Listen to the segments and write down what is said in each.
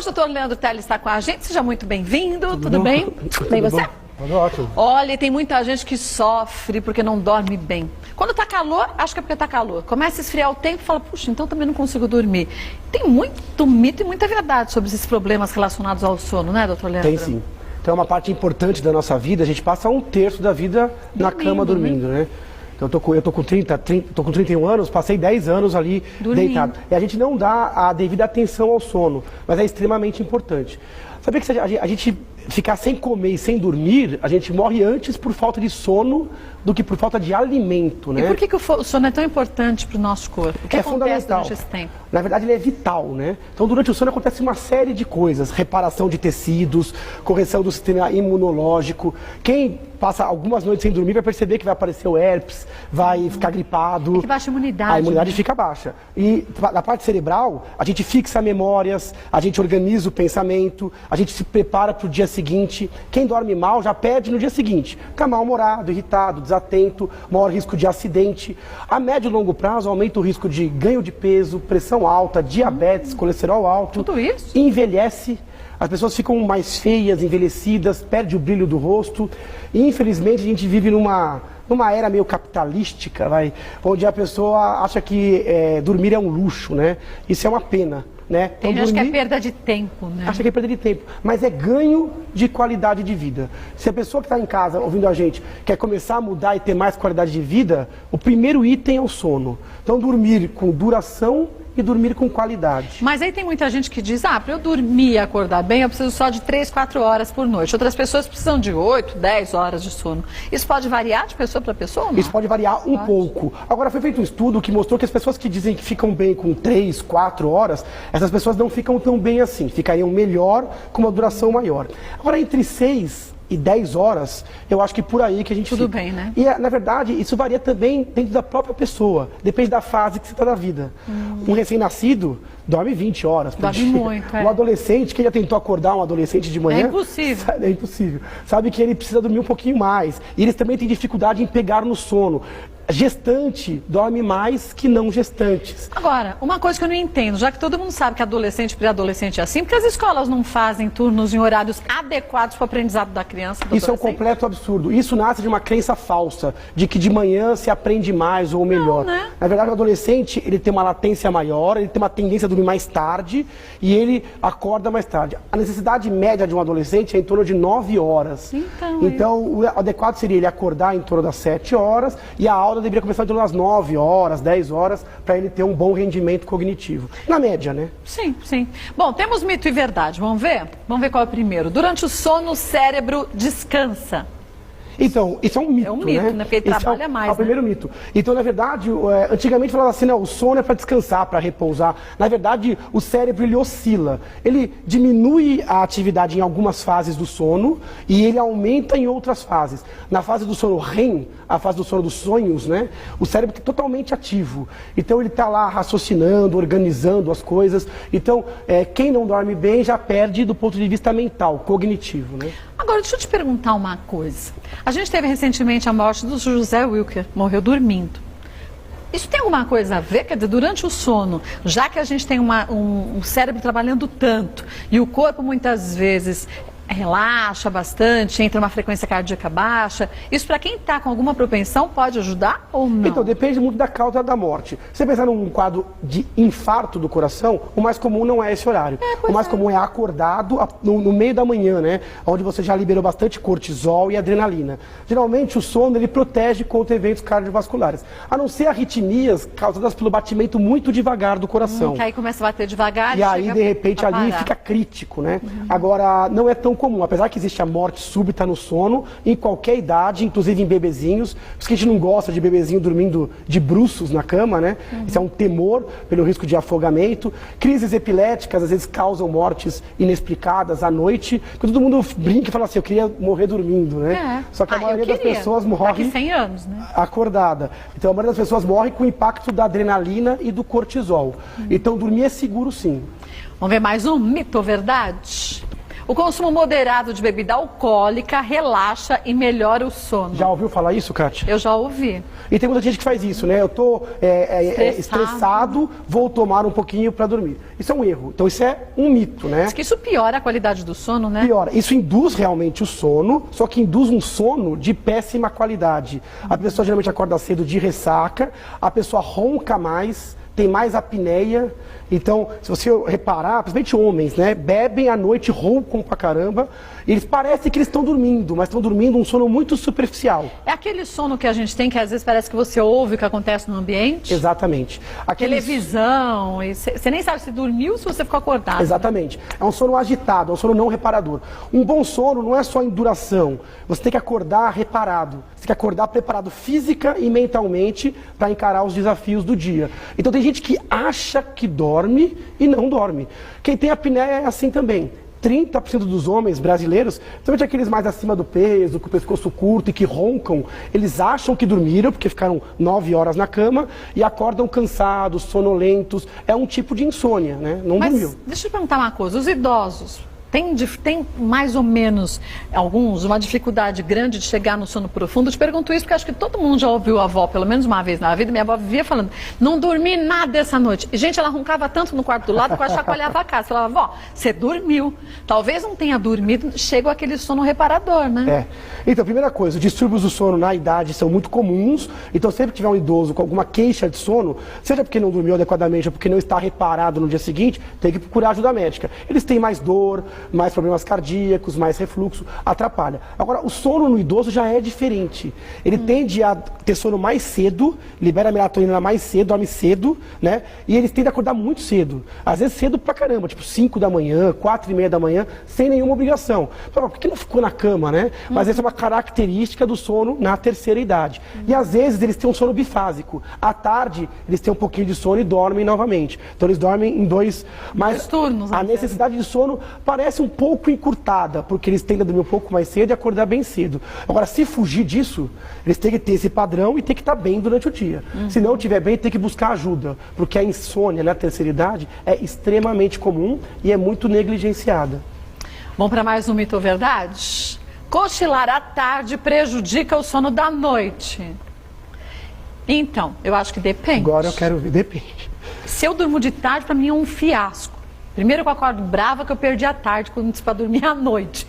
Hoje o doutor Leandro Teles está com a gente, seja muito bem-vindo, tudo bem? Bem você? Tudo ótimo. Olha, tem muita gente que sofre porque não dorme bem. Quando tá calor, acho que é porque tá calor. Começa a esfriar o tempo e fala, puxa, então também não consigo dormir. Tem muito mito e muita verdade sobre esses problemas relacionados ao sono, né, doutor Leandro? Tem sim. Então é uma parte importante da nossa vida, a gente passa um terço da vida na cama dormindo, né? Então eu tô com 31 anos, passei 10 anos ali deitado. E a gente não dá a devida atenção ao sono, mas é extremamente importante. Sabia que se a gente ficar sem comer e sem dormir, a gente morre antes por falta de sono do que por falta de alimento, né? E por que o sono é tão importante para o nosso corpo? O que acontece fundamental. durante esse tempo? Na verdade, ele é vital, né? Então, durante o sono acontece uma série de coisas. Reparação de tecidos, correção do sistema imunológico. Quem passa algumas noites sem dormir vai perceber que vai aparecer o herpes, vai ficar gripado. É que baixa a imunidade. A imunidade fica baixa. E na parte cerebral, a gente fixa memórias, a gente organiza o pensamento, a gente se prepara para o dia seguinte. Quem dorme mal já perde no dia seguinte. Fica mal-humorado, irritado, desatento, maior risco de acidente. A médio e longo prazo aumenta o risco de ganho de peso, pressão alta, diabetes, colesterol alto. Tudo isso? Envelhece. As pessoas ficam mais feias, envelhecidas, perde o brilho do rosto. E, infelizmente, a gente vive numa era meio capitalística, onde a pessoa acha que dormir é um luxo, né? Isso é uma pena, né? Tem gente que é perda de tempo, né? Acha que é perda de tempo, mas é ganho de qualidade de vida. Se a pessoa que está em casa ouvindo a gente quer começar a mudar e ter mais qualidade de vida, o primeiro item é o sono. Então, dormir com duração e dormir com qualidade. Mas aí tem muita gente que diz, para eu dormir e acordar bem, eu preciso só de 3, 4 horas por noite. Outras pessoas precisam de 8, 10 horas de sono. Isso pode variar de pessoa para pessoa ou não? Isso pode variar um pouco. Agora, foi feito um estudo que mostrou que as pessoas que dizem que ficam bem com 3, 4 horas, essas pessoas não ficam tão bem assim. Ficariam melhor com uma duração maior. Agora, entre 6 e 10 horas, eu acho que por aí que a gente Tudo fica. bem, né? E, na verdade, isso varia também dentro da própria pessoa. Depende da fase que você está na vida. Um recém-nascido dorme 20 horas por Dorme dia. muito, Um adolescente, que já tentou acordar um adolescente de manhã... É impossível. É impossível. Sabe que ele precisa dormir um pouquinho mais. E eles também têm dificuldade em pegar no sono. Gestante dorme mais que não gestantes. Agora, uma coisa que eu não entendo, já que todo mundo sabe que adolescente e pré-adolescente é assim, porque as escolas não fazem turnos em horários adequados para o aprendizado da criança? Isso é um completo absurdo. Isso nasce de uma crença falsa, de que de manhã se aprende mais ou melhor. Não, né? Na verdade, o adolescente, ele tem uma latência maior, ele tem uma tendência a dormir mais tarde e ele acorda mais tarde. A necessidade média de um adolescente é em torno de 9 horas. Então, o adequado seria ele acordar em torno das 7 horas e a aula deveria começar em torno das 9 horas, 10 horas, para ele ter um bom rendimento cognitivo. Na média, né? Sim, sim. Bom, temos mito e verdade, vamos ver? Vamos ver qual é o primeiro. Durante o sono, o cérebro descansa. Então, isso é um mito, É um mito, né? Porque ele trabalha mais, É o primeiro mito. Então, na verdade, antigamente falava assim, não, o sono é para descansar, para repousar. Na verdade, o cérebro, ele oscila. Ele diminui a atividade em algumas fases do sono e ele aumenta em outras fases. Na fase do sono REM, a fase do sono dos sonhos, né? O cérebro é totalmente ativo. Então, ele está lá raciocinando, organizando as coisas. Então, quem não dorme bem já perde do ponto de vista mental, cognitivo, né? Agora, deixa eu te perguntar uma coisa. A gente teve recentemente a morte do José Wilker, morreu dormindo. Isso tem alguma coisa a ver? Quer dizer, durante o sono, já que a gente tem um cérebro trabalhando tanto e o corpo muitas vezes relaxa bastante, entra uma frequência cardíaca baixa, isso para quem está com alguma propensão pode ajudar ou não? Então, depende muito da causa da morte. Se você pensar num quadro de infarto do coração, o mais comum não é esse horário. O mais comum é acordado no meio da manhã, né? Onde você já liberou bastante cortisol e adrenalina. Geralmente, o sono, ele protege contra eventos cardiovasculares. A não ser arritmias causadas pelo batimento muito devagar do coração. Que aí começa a bater devagar e aí, de repente, ali fica crítico, né? Agora, não é tão comum, apesar que existe a morte súbita no sono, em qualquer idade, inclusive em bebezinhos. Por isso que a gente não gosta de bebezinho dormindo de bruços na cama, né? Isso é um temor pelo risco de afogamento. Crises epiléticas, às vezes, causam mortes inexplicadas à noite. Porque todo mundo brinca e fala assim, eu queria morrer dormindo, né? Só que a maioria das pessoas morre daqui 100 anos, né? Acordada. Então, a maioria das pessoas morre com o impacto da adrenalina e do cortisol. Então, dormir é seguro, sim. Vamos ver mais um mito ou verdade? O consumo moderado de bebida alcoólica relaxa e melhora o sono. Já ouviu falar isso, Kátia? Eu já ouvi. E tem muita gente que faz isso, né? Eu tô estressado, vou tomar um pouquinho para dormir. Isso é um erro. Então isso é um mito, né? Diz que isso piora a qualidade do sono, né? Piora. Isso induz realmente o sono, só que induz um sono de péssima qualidade. A pessoa geralmente acorda cedo de ressaca, a pessoa ronca mais, tem mais apneia. Então, se você reparar, principalmente homens, né, bebem à noite, roncam pra caramba, e eles parecem que eles estão dormindo, mas estão dormindo um sono muito superficial. É aquele sono que a gente tem que às vezes parece que você ouve o que acontece no ambiente? Exatamente. Televisão, e você nem sabe se dormiu ou se você ficou acordado. Exatamente. É um sono agitado, é um sono não reparador. Um bom sono não é só em duração. Você tem que acordar reparado. Você tem que acordar preparado física e mentalmente para encarar os desafios do dia. Então tem gente que acha que dorme e não dorme. Quem tem apneia é assim também. 30% dos homens brasileiros, principalmente aqueles mais acima do peso, com o pescoço curto e que roncam, eles acham que dormiram, porque ficaram 9 horas na cama, e acordam cansados, sonolentos. É um tipo de insônia, né? Não dormiu. Deixa eu perguntar uma coisa, os idosos, tem mais ou menos, alguns, uma dificuldade grande de chegar no sono profundo? Eu te pergunto isso porque acho que todo mundo já ouviu a avó, pelo menos uma vez na vida. Minha avó vivia falando, não dormi nada essa noite. E, gente, ela roncava tanto no quarto do lado que eu chacoalhava a casa. Falava, vó, você dormiu. Talvez não tenha dormido, chega aquele sono reparador, né? Então, primeira coisa, os distúrbios do sono na idade são muito comuns. Então, sempre que tiver um idoso com alguma queixa de sono, seja porque não dormiu adequadamente ou porque não está reparado no dia seguinte, tem que procurar ajuda médica. Eles têm mais dor, mais problemas cardíacos, mais refluxo, atrapalha. Agora, o sono no idoso já é diferente. Ele tende a ter sono mais cedo, libera a melatonina mais cedo, dorme cedo, né? E eles tendem a acordar muito cedo. Às vezes cedo pra caramba, tipo 5 da manhã, 4:30 da manhã, sem nenhuma obrigação. Por que não ficou na cama, né? Mas essa é uma característica do sono na terceira idade. E às vezes eles têm um sono bifásico. À tarde, eles têm um pouquinho de sono e dormem novamente. Então eles dormem em dois turnos. A necessidade de sono parece um pouco encurtada, porque eles tendem a dormir um pouco mais cedo e acordar bem cedo. Agora, se fugir disso, eles têm que ter esse padrão e ter que estar bem durante o dia. Se não estiver bem, tem que buscar ajuda, porque a insônia na terceira idade é extremamente comum e é muito negligenciada. Vamos para mais um mito ou verdade? Cochilar à tarde prejudica o sono da noite. Então, eu acho que depende. Agora eu quero ver, depende. Se eu durmo de tarde, para mim é um fiasco. Primeiro que eu acordo brava que eu perdi a tarde quando disse para dormir à noite.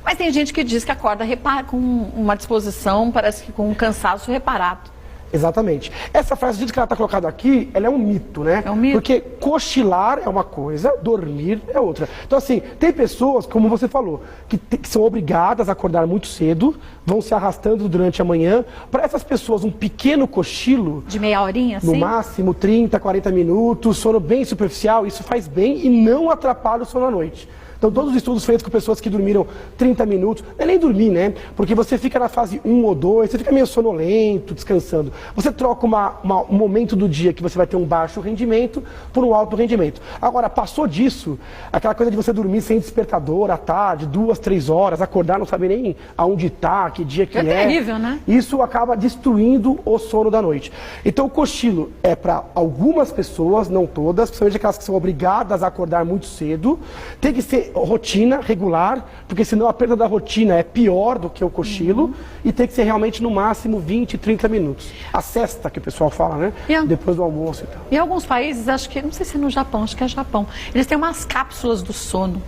Mas tem gente que diz que acorda com uma disposição, parece que com um cansaço reparado. Exatamente. Essa frase que ela está colocada aqui, ela é um mito, né? É um mito. Porque cochilar é uma coisa, dormir é outra. Então, assim, tem pessoas, como você falou, que são obrigadas a acordar muito cedo, vão se arrastando durante a manhã. Para essas pessoas, um pequeno cochilo... De meia horinha, assim? No máximo, 30, 40 minutos, sono bem superficial, isso faz bem e não atrapalha o sono à noite. Então, todos os estudos feitos com pessoas que dormiram 30 minutos, não é nem dormir, né? Porque você fica na fase 1 ou 2, você fica meio sonolento, descansando. Você troca um momento do dia que você vai ter um baixo rendimento por um alto rendimento. Agora, passou disso, aquela coisa de você dormir sem despertador à tarde, 2, 3 horas, acordar, não saber nem aonde está, que dia que é. É terrível, né? Isso acaba destruindo o sono da noite. Então, o cochilo é para algumas pessoas, não todas, principalmente aquelas que são obrigadas a acordar muito cedo. Tem que ser rotina regular, porque senão a perda da rotina é pior do que o cochilo, e tem que ser realmente no máximo 20, 30 minutos. A sesta, que o pessoal fala, né? Depois do almoço e tal. Em alguns países, acho que, não sei se é no Japão, acho que é Japão, eles têm umas cápsulas do sono,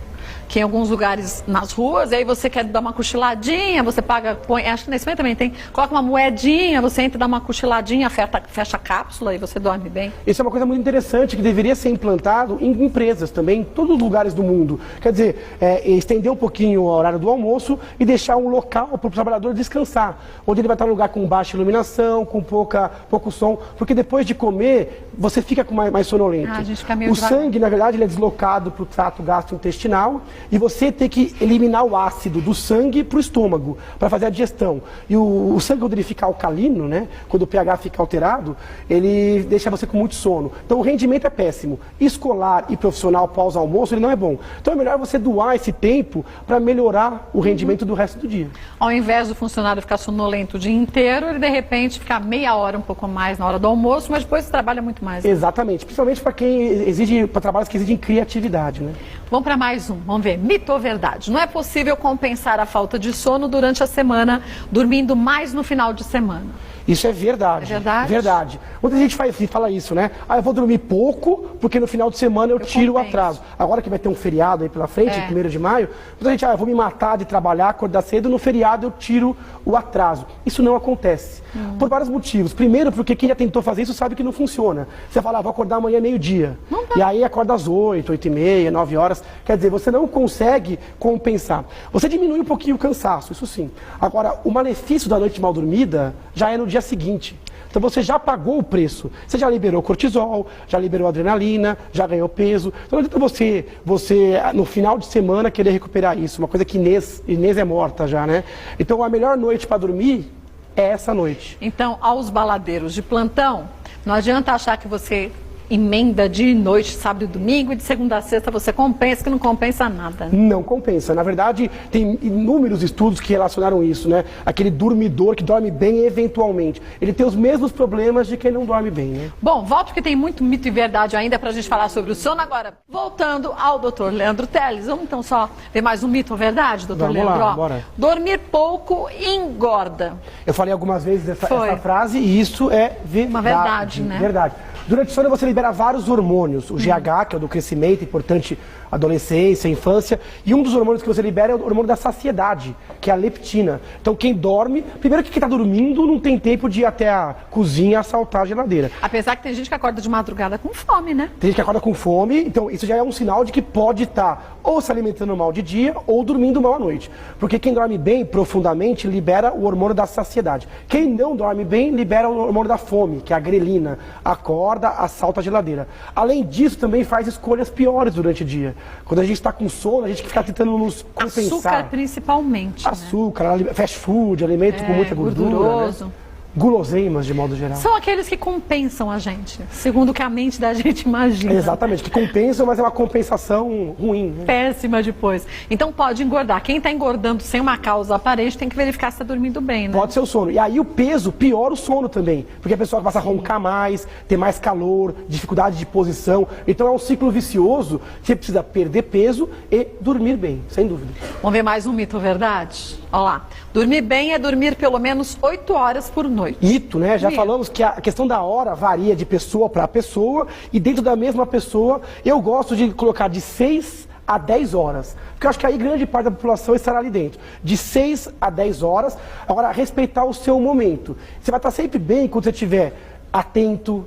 que em alguns lugares nas ruas, e aí você quer dar uma cochiladinha, você paga, põe, acho que nesse momento também tem, coloca uma moedinha, você entra, dá uma cochiladinha, fecha a cápsula e você dorme bem. Isso é uma coisa muito interessante que deveria ser implantado em empresas também, em todos os lugares do mundo. Quer dizer, estender um pouquinho o horário do almoço e deixar um local para o trabalhador descansar, onde ele vai estar num lugar com baixa iluminação, com pouco som, porque depois de comer, você fica com mais sonolento. A gente fica meio o sangue, na verdade, ele é deslocado para o trato gastrointestinal, e você tem que eliminar o ácido do sangue para o estômago, para fazer a digestão. E o sangue, quando ele fica alcalino, né, quando o pH fica alterado, ele deixa você com muito sono. Então o rendimento é péssimo. Escolar e profissional pós-almoço, ele não é bom. Então é melhor você doar esse tempo para melhorar o rendimento do resto do dia. Ao invés do funcionário ficar sonolento o dia inteiro, ele de repente fica meia hora, um pouco mais na hora do almoço, mas depois trabalha muito mais. Exatamente. Principalmente para quem para trabalhos que exigem criatividade, né? Vamos para mais um. Vamos ver. Mito ou verdade? Não é possível compensar a falta de sono durante a semana, dormindo mais no final de semana. Isso é verdade. É verdade? Verdade. Muita gente fala isso, né? Ah, eu vou dormir pouco, porque no final de semana eu tiro o atraso. Agora que vai ter um feriado aí pela frente, 1º de maio, muita gente, eu vou me matar de trabalhar, acordar cedo, no feriado eu tiro o atraso. Isso não acontece. Por vários motivos. Primeiro, porque quem já tentou fazer isso sabe que não funciona. Você fala, vou acordar amanhã meio-dia. E aí acorda às 8, 8h30, 9 horas. Quer dizer, você não consegue compensar. Você diminui um pouquinho o cansaço, isso sim. Agora, o malefício da noite mal dormida já é no dia seguinte. Então você já pagou o preço. Você já liberou cortisol, já liberou adrenalina, já ganhou peso. Então não adianta você no final de semana querer recuperar isso. Uma coisa que Inês é morta já, né? Então a melhor noite para dormir é essa noite. Então, aos baladeiros de plantão, não adianta achar que você emenda dia e noite, sábado e domingo, e de segunda a sexta você compensa, que não compensa nada. Não compensa. Na verdade, tem inúmeros estudos que relacionaram isso, né? Aquele dormidor que dorme bem eventualmente. Ele tem os mesmos problemas de quem não dorme bem, né? Bom, volto porque tem muito mito e verdade ainda pra gente falar sobre o sono. Agora, voltando ao Dr. Leandro Teles, vamos então só ver mais um mito ou verdade, Dr. Leandro? Vamos lá, bora. Dormir pouco engorda. Eu falei algumas vezes essa frase e isso é verdade. Uma verdade, né? Verdade. Durante o sono você libera vários hormônios. O GH, que é o do crescimento, importante adolescência, infância. E um dos hormônios que você libera é o hormônio da saciedade, que é a leptina. Então quem dorme, primeiro que quem está dormindo não tem tempo de ir até a cozinha assaltar a geladeira. Apesar que tem gente que acorda de madrugada com fome, né? Tem gente que acorda com fome, então isso já é um sinal de que pode estar ou se alimentando mal de dia ou dormindo mal à noite. Porque quem dorme bem profundamente libera o hormônio da saciedade. Quem não dorme bem libera o hormônio da fome, que é a grelina. Acorda, assalta a geladeira. Além disso, também faz escolhas piores durante o dia. Quando a gente está com sono, a gente fica tentando nos compensar. Açúcar principalmente. Açúcar, né? Fast food, alimento com muita gordura. Gorduroso. Né? Guloseimas, de modo geral. São aqueles que compensam a gente, segundo o que a mente da gente imagina. Exatamente, que compensam, mas é uma compensação ruim. Né? Péssima depois. Então pode engordar. Quem está engordando sem uma causa aparente tem que verificar se está dormindo bem, né? Pode ser o sono. E aí o peso piora o sono também. Porque a pessoa passa a roncar mais, ter mais calor, dificuldade de posição. Então é um ciclo vicioso. Você precisa perder peso e dormir bem, sem dúvida. Vamos ver mais um mito ou verdade? Olha lá. Dormir bem é dormir pelo menos 8 horas por noite. Mito, né? Já Mito. falamos que a questão da hora varia de pessoa para pessoa. E dentro da mesma pessoa, eu gosto de colocar de 6 a 10 horas. Porque eu acho que aí grande parte da população estará ali dentro. De 6 a 10 horas. Agora, respeitar o seu momento. Você vai estar sempre bem quando você estiver atento,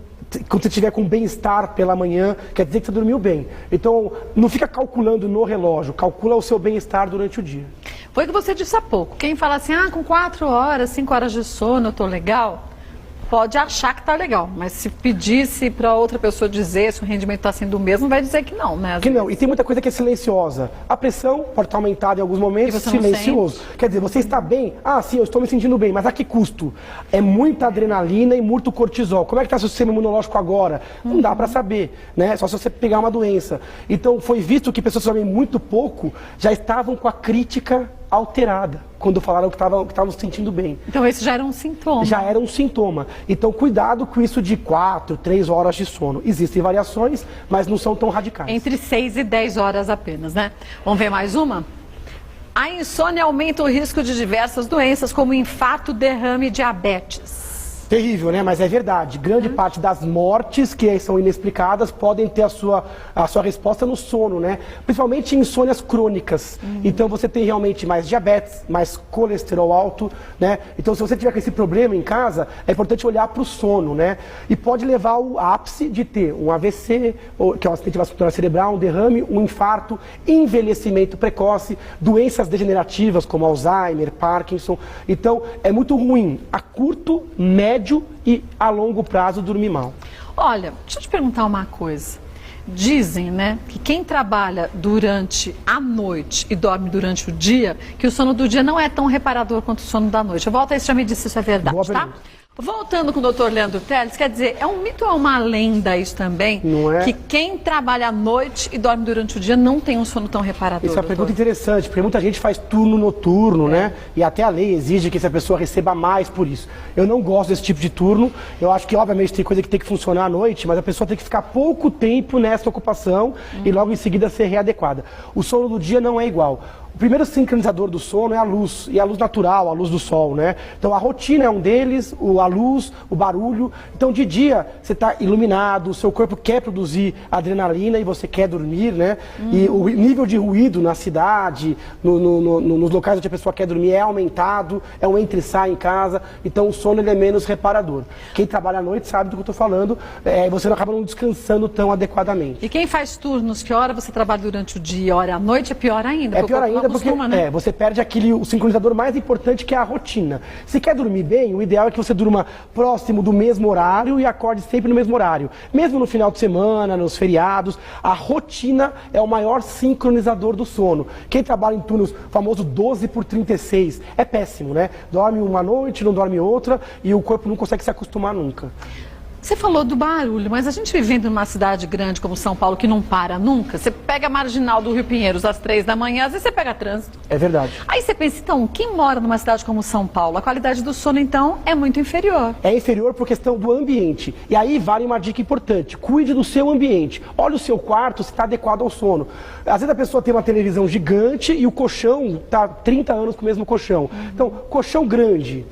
quando você estiver com bem-estar pela manhã, quer dizer que você dormiu bem. Então, não fica calculando no relógio, calcula o seu bem-estar durante o dia. Foi o que você disse há pouco. Quem fala assim, com 4 horas, 5 horas de sono eu tô legal, pode achar que tá legal. Mas se pedisse para outra pessoa dizer se o rendimento está sendo o mesmo, vai dizer que não, né? Que não. E tem muita coisa que é silenciosa. A pressão pode estar aumentada em alguns momentos, silencioso. Quer dizer, você está bem? Ah, sim, eu estou me sentindo bem. Mas a que custo? É muita adrenalina e muito cortisol. Como é que está seu sistema imunológico agora? Não dá para saber, né? Só se você pegar uma doença. Então, foi visto que pessoas que dormem muito pouco já estavam com a crítica alterada quando falaram que estavam se sentindo bem. Então esse já era um sintoma. Já era um sintoma. Então cuidado com isso de 4, 3 horas de sono. Existem variações, mas não são tão radicais. Entre 6 e 10 horas apenas, né? Vamos ver mais uma? A insônia aumenta o risco de diversas doenças, como infarto, derrame e diabetes. Terrível, né? Mas é verdade. Grande parte das mortes que são inexplicadas podem ter a sua resposta no sono, né? Principalmente em insônias crônicas. Então você tem realmente mais diabetes, mais colesterol alto, né? Então se você tiver com esse problema em casa, é importante olhar para o sono, né? E pode levar ao ápice de ter um AVC, que é um acidente vascular cerebral, um derrame, um infarto, envelhecimento precoce, doenças degenerativas como Alzheimer, Parkinson. Então é muito ruim a curto, médio e a longo prazo dormir mal. Olha, deixa eu te perguntar uma coisa. Dizem, né, que quem trabalha durante a noite e dorme durante o dia, que o sono do dia não é tão reparador quanto o sono da noite. Eu volto a isso, já me disse se isso é verdade, Boa tá? pergunta. Voltando com o Dr. Leandro Teles, quer dizer, é um mito ou é uma lenda isso também? Não é? Que quem trabalha à noite e dorme durante o dia não tem um sono tão reparador? Isso é uma pergunta interessante, porque muita gente faz turno noturno, né? E até a lei exige que essa pessoa receba mais por isso. Eu não gosto desse tipo de turno. Eu acho que, obviamente, tem coisa que tem que funcionar à noite, mas a pessoa tem que ficar pouco tempo nessa ocupação e logo em seguida ser readequada. O sono do dia não é igual. O primeiro sincronizador do sono é a luz, e a luz natural, a luz do sol, né? Então a rotina é um deles, a luz, o barulho. Então de dia você está iluminado, o seu corpo quer produzir adrenalina e você quer dormir, né? E o nível de ruído na cidade, nos locais onde a pessoa quer dormir é aumentado, é um entra e sai em casa, então o sono ele é menos reparador. Quem trabalha à noite sabe do que eu estou falando, você não acaba não descansando tão adequadamente. E quem faz turnos, que hora você trabalha durante o dia, hora à noite, é pior ainda. É pior ainda porque né? Você perde o sincronizador mais importante, que é a rotina. Se quer dormir bem, o ideal é que você durma próximo do mesmo horário e acorde sempre no mesmo horário. Mesmo no final de semana, nos feriados, a rotina é o maior sincronizador do sono. Quem trabalha em turnos famoso 12/36 é péssimo, né? Dorme uma noite, não dorme outra e o corpo não consegue se acostumar nunca. Você falou do barulho, mas a gente vivendo numa cidade grande como São Paulo, que não para nunca, você pega a marginal do Rio Pinheiros às 3 da manhã, às vezes você pega trânsito. É verdade. Aí você pensa, então, quem mora numa cidade como São Paulo, a qualidade do sono, então, é muito inferior. É inferior por questão do ambiente. E aí vale uma dica importante, cuide do seu ambiente. Olha o seu quarto se está adequado ao sono. Às vezes a pessoa tem uma televisão gigante e o colchão está 30 anos com o mesmo colchão. Então, colchão grande.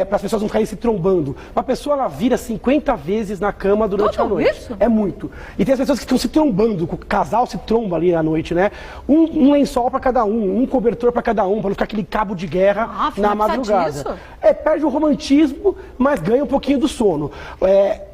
Para as pessoas não ficarem se trombando. Uma pessoa, ela vira 50 vezes na cama durante a noite. Isso? É muito. E tem as pessoas que ficam se trombando, o casal se tromba ali à noite, né? Um lençol para cada um cobertor para cada para não ficar aquele cabo de guerra na madrugada. Disso? Perde o romantismo, mas ganha um pouquinho do sono.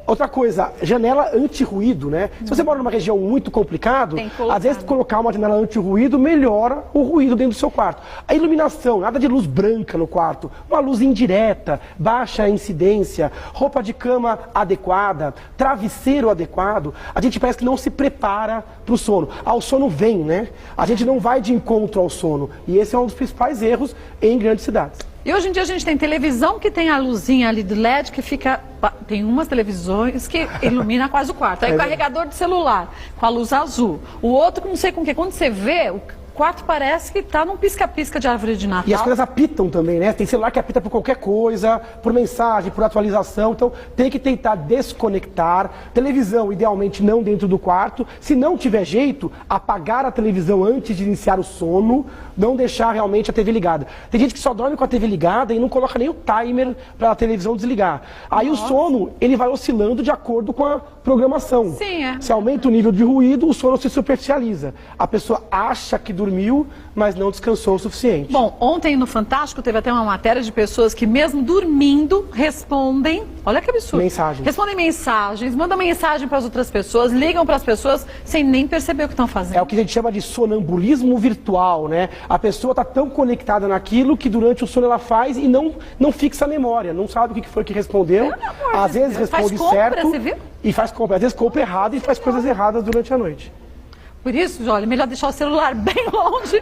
Outra coisa, janela anti-ruído, né? Se você mora numa região muito complicada, às vezes colocar uma janela anti-ruído melhora o ruído dentro do seu quarto. A iluminação, nada de luz branca no quarto, uma luz indireta, baixa incidência, roupa de cama adequada, travesseiro adequado. A gente parece que não se prepara para o sono. O sono vem, né? A gente não vai de encontro ao sono. E esse é um dos principais erros em grandes cidades. E hoje em dia a gente tem televisão que tem a luzinha ali de LED que fica... Tem umas televisões que ilumina quase o quarto. Aí o carregador de celular com a luz azul. O outro que não sei com o que. Quando você vê, o quarto parece que está num pisca-pisca de árvore de Natal. E as coisas apitam também, né? Tem celular que apita por qualquer coisa, por mensagem, por atualização. Então tem que tentar desconectar. Televisão, idealmente, não dentro do quarto. Se não tiver jeito, apagar a televisão antes de iniciar o sono. Não deixar realmente a TV ligada. Tem gente que só dorme com a TV ligada e não coloca nem o timer para a televisão desligar. Aí o sono, ele vai oscilando de acordo com a programação. Sim, Se aumenta o nível de ruído, o sono se superficializa. A pessoa acha que dormiu, mas não descansou o suficiente. Bom, ontem no Fantástico teve até uma matéria de pessoas que mesmo dormindo respondem, olha que absurdo. Mensagens. Respondem mensagens, mandam mensagem para as outras pessoas, ligam para as pessoas sem nem perceber o que estão fazendo. É o que a gente chama de sonambulismo virtual, né? A pessoa está tão conectada naquilo que durante o sono ela faz e não fixa a memória, não sabe o que foi que respondeu. Às vezes responde certo e faz compra. Às vezes compra errado e faz coisas erradas durante a noite. Por isso, olha, melhor deixar o celular bem longe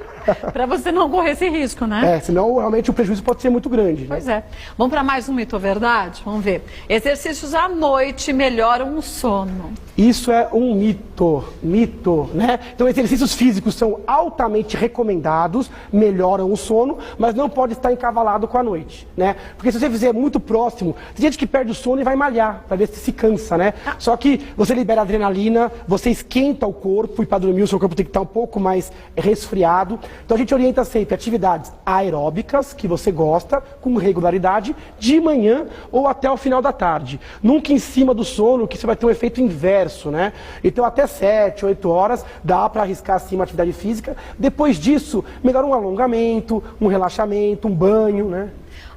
para você não correr esse risco, né? Senão realmente o prejuízo pode ser muito grande. Pois é. Vamos para mais um mito ou verdade? Vamos ver. Exercícios à noite melhoram o sono. Isso é um mito, né? Então exercícios físicos são altamente recomendados, melhoram o sono, mas não pode estar encavalado com a noite, né? Porque se você fizer muito próximo, tem gente que perde o sono e vai malhar, para ver se cansa, né? Só que você libera adrenalina, você esquenta o corpo e para dormir o seu corpo tem que estar um pouco mais resfriado. Então a gente orienta sempre atividades aeróbicas, que você gosta, com regularidade, de manhã ou até o final da tarde. Nunca em cima do sono, que você vai ter um efeito inverso. Né? Então até 7, 8 horas dá para arriscar assim uma atividade física. Depois disso, melhor um alongamento, um relaxamento, um banho, né?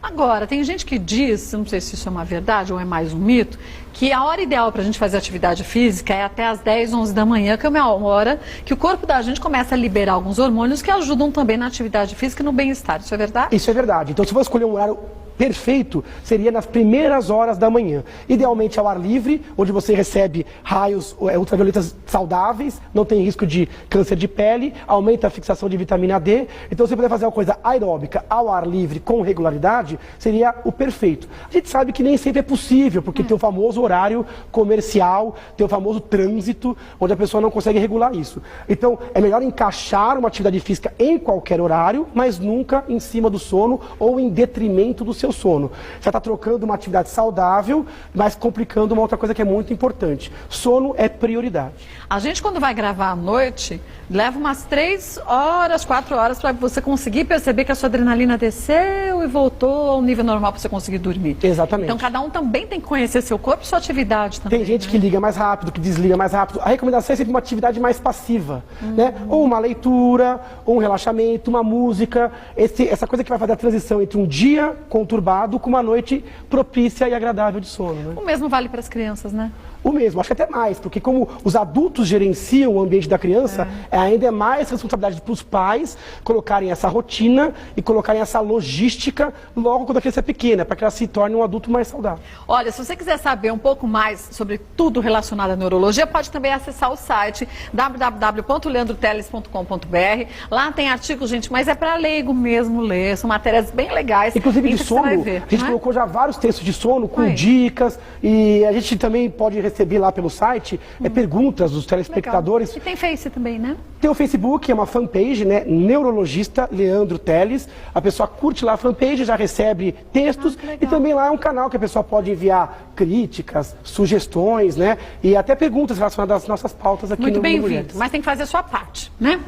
Agora, tem gente que diz, não sei se isso é uma verdade ou é mais um mito, que a hora ideal para a gente fazer atividade física é até as 10, 11 da manhã, que é uma hora que o corpo da gente começa a liberar alguns hormônios que ajudam também na atividade física e no bem-estar. Isso é verdade? Isso é verdade. Então se for escolher um horário perfeito seria nas primeiras horas da manhã. Idealmente ao ar livre, onde você recebe raios ultravioletas saudáveis, não tem risco de câncer de pele, aumenta a fixação de vitamina D. Então, se você puder fazer uma coisa aeróbica ao ar livre com regularidade, seria o perfeito. A gente sabe que nem sempre é possível, porque tem o famoso horário comercial, tem o famoso trânsito, onde a pessoa não consegue regular isso. Então, é melhor encaixar uma atividade física em qualquer horário, mas nunca em cima do sono ou em detrimento do seu sono. Você está trocando uma atividade saudável, mas complicando uma outra coisa que é muito importante. Sono é prioridade. A gente, quando vai gravar à noite, leva umas 3 horas, 4 horas para você conseguir perceber que a sua adrenalina desceu e voltou ao nível normal para você conseguir dormir. Exatamente. Então, cada um também tem que conhecer seu corpo e sua atividade também. Tem gente que liga mais rápido, que desliga mais rápido. A recomendação é sempre uma atividade mais passiva, né? Ou uma leitura, ou um relaxamento, uma música. Essa coisa que vai fazer a transição entre um dia conturbado com uma noite propícia e agradável de sono, né? O mesmo vale para as crianças, né? O mesmo, acho que até mais, porque como os adultos gerenciam o ambiente da criança, ainda é mais responsabilidade para os pais colocarem essa rotina e colocarem essa logística logo quando a criança é pequena, para que ela se torne um adulto mais saudável. Olha, se você quiser saber um pouco mais sobre tudo relacionado à neurologia, pode também acessar o site www.leandroteles.com.br. Lá tem artigos, gente, mas é para leigo mesmo ler, são matérias bem legais. Inclusive de Então, sono, você vai ver, a gente colocou já vários textos de sono com dicas, e a gente também pode receber lá pelo site perguntas dos telespectadores. Legal. E tem Face também, né? Tem o Facebook, é uma fanpage, né? Neurologista Leandro Teles. A pessoa curte lá a fanpage, já recebe textos. E também lá é um canal que a pessoa pode enviar críticas, sugestões, né? E até perguntas relacionadas às nossas pautas aqui no Muito bem-vindo, Mulheres. mas tem que fazer a sua parte, né?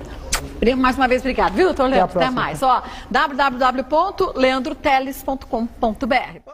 Mais uma vez, obrigado, viu, doutor Leandro? Até mais. Ó, www.leandroteles.com.br